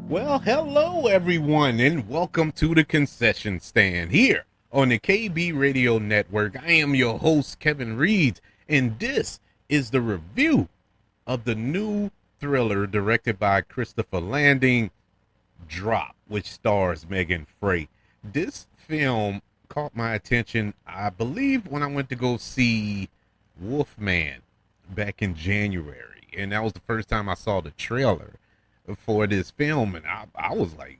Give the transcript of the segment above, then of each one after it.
Well, hello everyone, and welcome to the concession stand here on the KB Radio Network. I am your host, Kevin Reed, and this is the review of the new thriller directed by Christopher Landing, Drop, which stars Megan Frey. This film caught my attention, I believe, when I went to go see Wolfman back in January, and that was the first time I saw the trailer for this film, and I was like,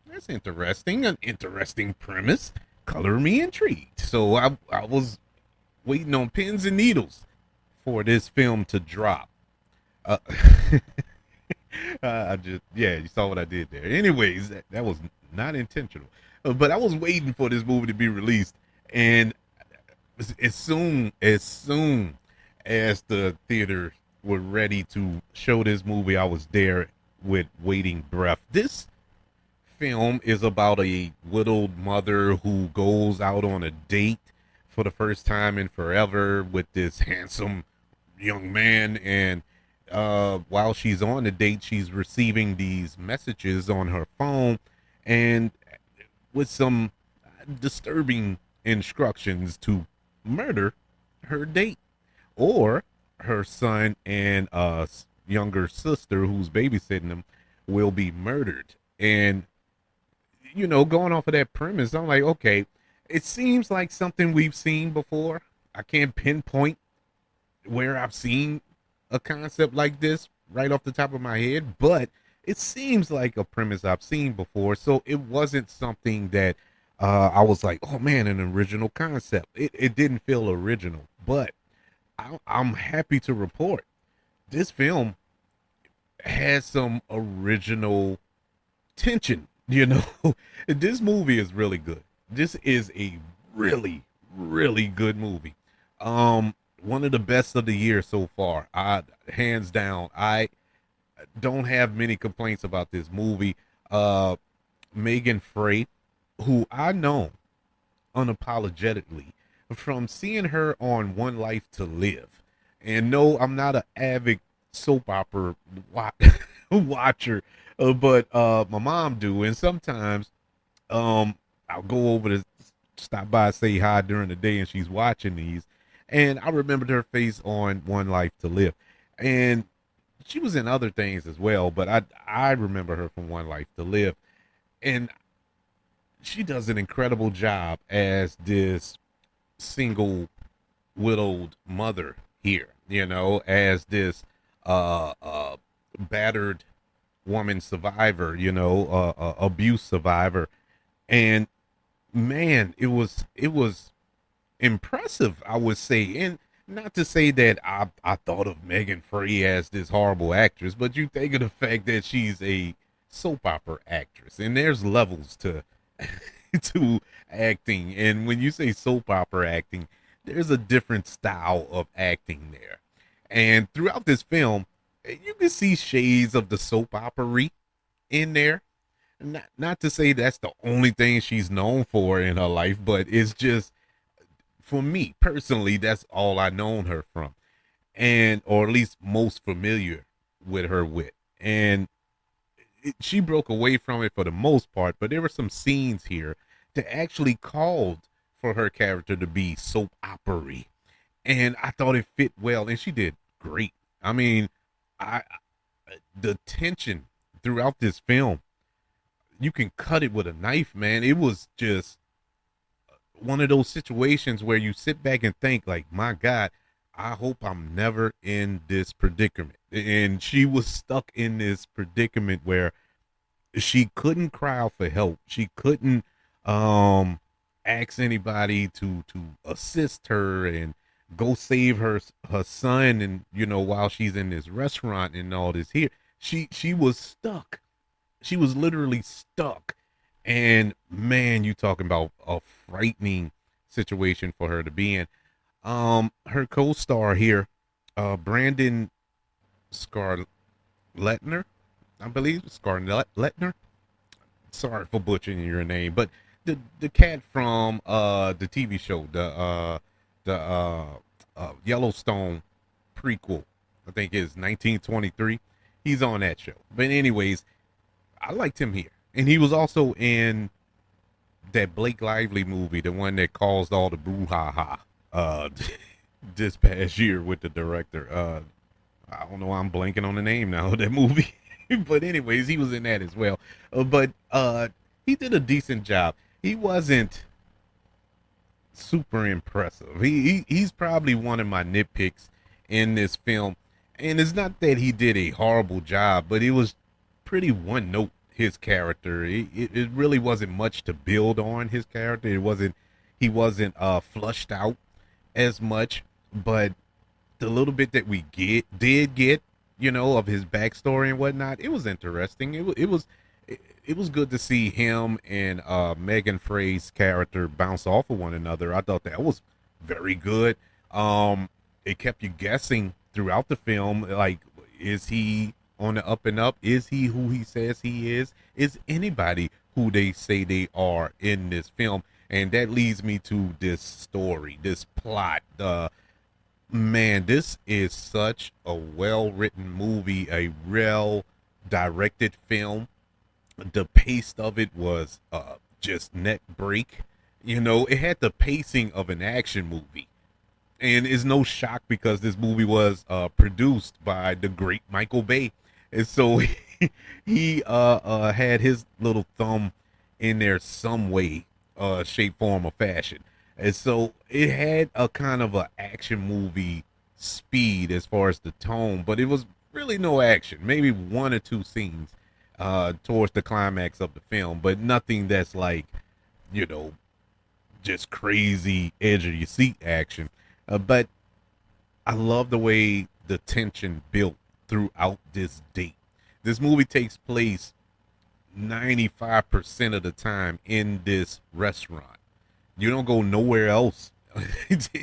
that's interesting, an interesting premise. Color me intrigued. So I was waiting on pins and needles for this film to drop. Uh, I just, yeah, you saw what I did there. Anyways, that was not intentional. But I was waiting for this movie to be released, and as soon as the theater were ready to show this movie, I was there with waiting breath. This film is about a widowed mother who goes out on a date for the first time in forever with this handsome young man, and while she's on the date, she's receiving these messages on her phone, and with some disturbing instructions to murder her date or her son and younger sister who's babysitting them will be murdered. And going off of that premise, I'm like, okay, it seems like something we've seen before. I can't pinpoint where I've seen a concept like this right off the top of my head, but it seems like a premise I've seen before. So it wasn't something that I was like, oh man, an original concept. It didn't feel original, but I'm happy to report this film has some original tension. This movie is really good. This is a really, really good movie. One of the best of the year so far. I hands down. I don't have many complaints about this movie. Megan Frey, who I know unapologetically from seeing her on One Life to Live. And no, I'm not an avid soap opera watcher, but my mom do, and sometimes I'll go over to stop by, say hi during the day, and she's watching these, and I remembered her face on One Life to Live, and she was in other things as well, but I remember her from One Life to Live, and she does an incredible job as this single widowed mother here, as this battered woman survivor, abuse survivor. And man, it was impressive, I would say. And not to say that I thought of Megan Frey as this horrible actress, but you think of the fact that she's a soap opera actress, and there's levels to to acting. And when you say soap opera acting, there's a different style of acting there. And throughout this film, you can see shades of the soap opera in there. Not to say that's the only thing she's known for in her life, but it's just, for me personally, that's all I known her from, and or at least most familiar with her with. And she broke away from it for the most part, but there were some scenes here that actually called for her character to be soap opera, and I thought it fit well, and she did great. I mean, I the tension throughout this film, you can cut it with a knife, man. It was just one of those situations where you sit back and think, like, my God, I hope I'm never in this predicament. And she was stuck in this predicament where she couldn't cry out for help. She couldn't ask anybody to assist her and go save her son, and while she's in this restaurant and all this here, she was stuck. She was literally stuck. And man, you talking about a frightening situation for her to be in. Her co-star here, Brandon Scarletner, I believe, Scarletner. Sorry for butchering your name, but the cat from the TV show, the Yellowstone prequel, I think is 1923. He's on that show. But anyways, I liked him here, and he was also in that Blake Lively movie, the one that caused all the brouhaha uh, this past year with the director. I don't know why I'm blanking on the name now of that movie, but anyways, he was in that as well. But he did a decent job. He wasn't super impressive. He's probably one of my nitpicks in this film, and it's not that he did a horrible job, but it was pretty one note. His character, it really wasn't much to build on his character. It wasn't He wasn't flushed out as much, but the little bit that we did get, of his backstory and whatnot, it was interesting. It was good to see him and Megan Frey's character bounce off of one another. I thought that was very good. It kept you guessing throughout the film, like, is he on the up and up? Is he who he says he is? Is anybody who they say they are in this film? And that leads me to this story, this plot. Man, this is such a well-written movie, a well-directed film. The pace of it was just neck break. It had the pacing of an action movie, and it's no shock because this movie was produced by the great Michael Bay, and so he had his little thumb in there some way, shape, form, or fashion. And so it had a kind of a action movie speed as far as the tone, but it was really no action. Maybe one or two scenes towards the climax of the film, but nothing that's like, you know, just crazy edge of your seat action. But I love the way the tension built throughout this date. This movie takes place 95% of the time in this restaurant. You don't go nowhere else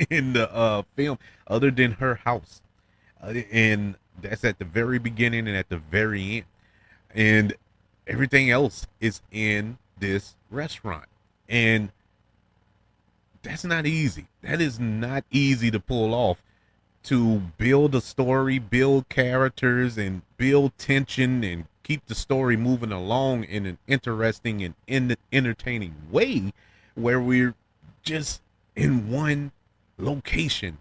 in the film other than her house. And that's at the very beginning and at the very end. And everything else is in this restaurant. And that's not easy. That is not easy to pull off, to build a story, build characters, and build tension and keep the story moving along in an interesting and entertaining way where we're just in one location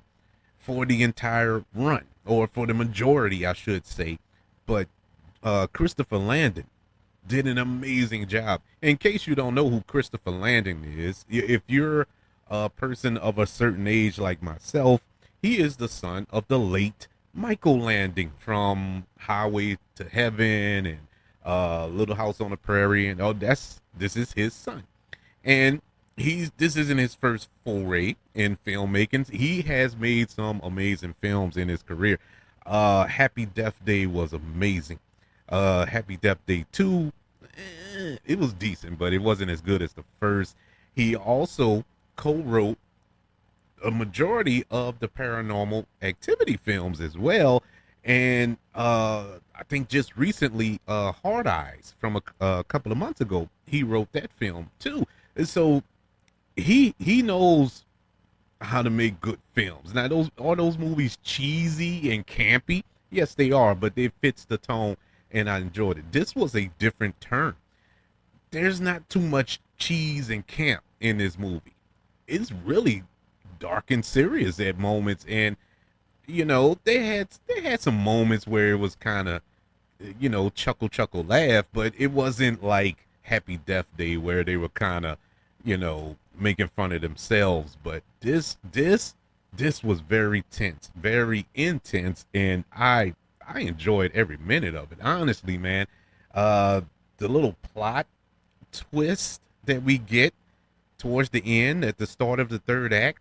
for the entire run, or for the majority, I should say. But Christopher Landon did an amazing job. In case you don't know who Christopher Landon is, if you're a person of a certain age like myself, he is the son of the late Michael Landon from Highway to Heaven and Little House on the Prairie, and this is his son. And this isn't his first foray in filmmaking. He has made some amazing films in his career. Happy Death Day was amazing. Happy Death Day 2, it was decent, but it wasn't as good as the first. He also co-wrote a majority of the Paranormal Activity films as well. And I think just recently, Hard Eyes from a couple of months ago, he wrote that film too. And so he knows how to make good films. Now, those movies cheesy and campy? Yes, they are, but it fits the tone, and I enjoyed it. This was a different turn. There's not too much cheese and camp in this movie. It's really dark and serious at moments, and they had some moments where it was kind of, chuckle laugh, but it wasn't like Happy Death Day where they were kind of, making fun of themselves. But this was very tense, very intense, and I enjoyed every minute of it, honestly, man. The little plot twist that we get towards the end at the start of the third act,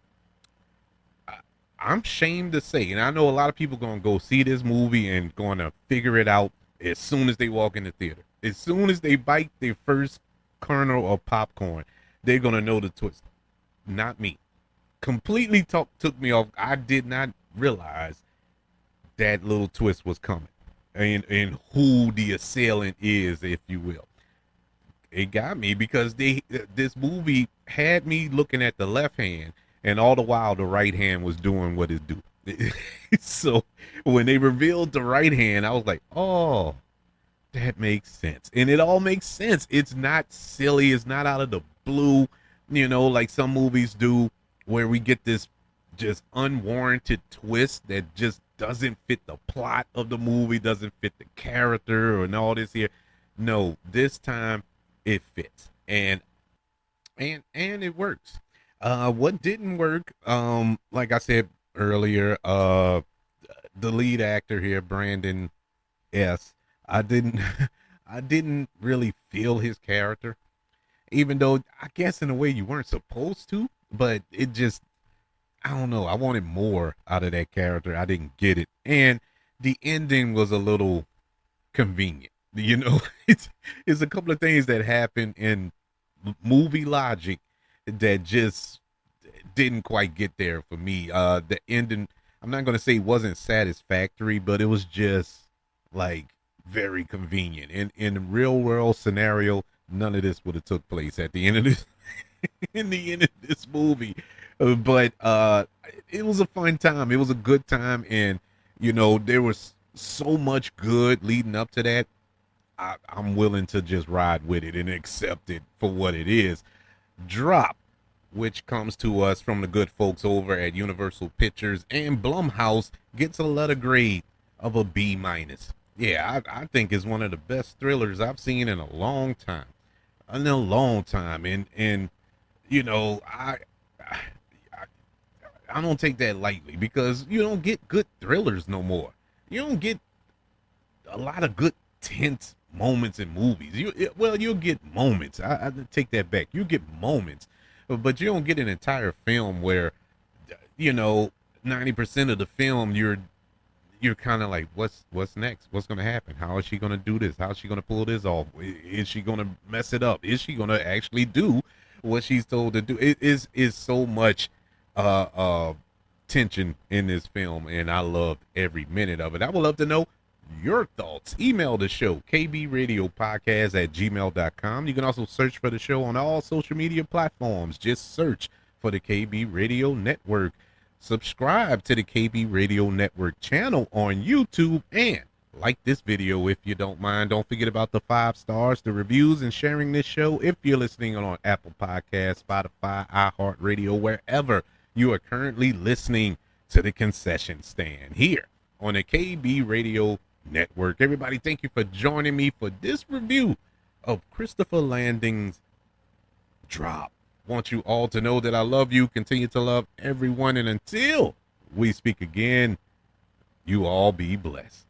I'm ashamed to say, and I know a lot of people gonna go see this movie and gonna figure it out as soon as they walk in the theater. As soon as they bite their first kernel of popcorn, they're gonna know the twist. Not me. Completely took me off. I did not realize that little twist was coming, and who the assailant is, if you will. It got me because this movie had me looking at the left hand, and all the while the right hand was doing what it do. So when they revealed the right hand, I was like, oh, that makes sense. And it all makes sense. It's not silly. It's not out of the blue, like some movies do, where we get this just unwarranted twist that just doesn't fit the plot of the movie, doesn't fit the character and all this here. No, this time it fits. And it works. What didn't work, like I said earlier, the lead actor here, Brandon S. I didn't I didn't really feel his character, even though I guess in a way you weren't supposed to, but it just I don't know. I wanted more out of that character. I didn't get it. And the ending was a little convenient. It's a couple of things that happen in movie logic that just didn't quite get there for me. The ending, I'm not gonna say it wasn't satisfactory, but it was just like very convenient. In the real world scenario, none of this would have took place at the end of this in the end of this movie. But it was a fun time. It was a good time, and there was so much good leading up to that. I'm willing to just ride with it and accept it for what it is. Drop, which comes to us from the good folks over at Universal Pictures and Blumhouse, gets a letter grade of a B minus. Yeah, I think it's one of the best thrillers I've seen in a long time. In a long time, and I I don't take that lightly because you don't get good thrillers no more. You don't get a lot of good tense moments in movies. You'll get moments. I take that back. You get moments, but you don't get an entire film where 90% of the film you're kind of like, what's next? What's gonna happen? How is she gonna do this? How is she gonna pull this off? Is she gonna mess it up? Is she gonna actually do what she's told to do? It is so much tension in this film, and I loved every minute of it. I would love to know your thoughts. Email the show, kbradiopodcast@gmail.com. You can also search for the show on all social media platforms. Just search for the KB Radio Network. Subscribe to the KB Radio Network channel on YouTube and like this video if you don't mind. Don't forget about the 5 stars, the reviews, and sharing this show if you're listening on Apple Podcasts, Spotify, iHeartRadio, wherever you are currently listening to the concession stand here on the KB Radio Network. Everybody, thank you for joining me for this review of Christopher Landing's Drop. Want you all to know that I love you, continue to love everyone, and until we speak again, you all be blessed.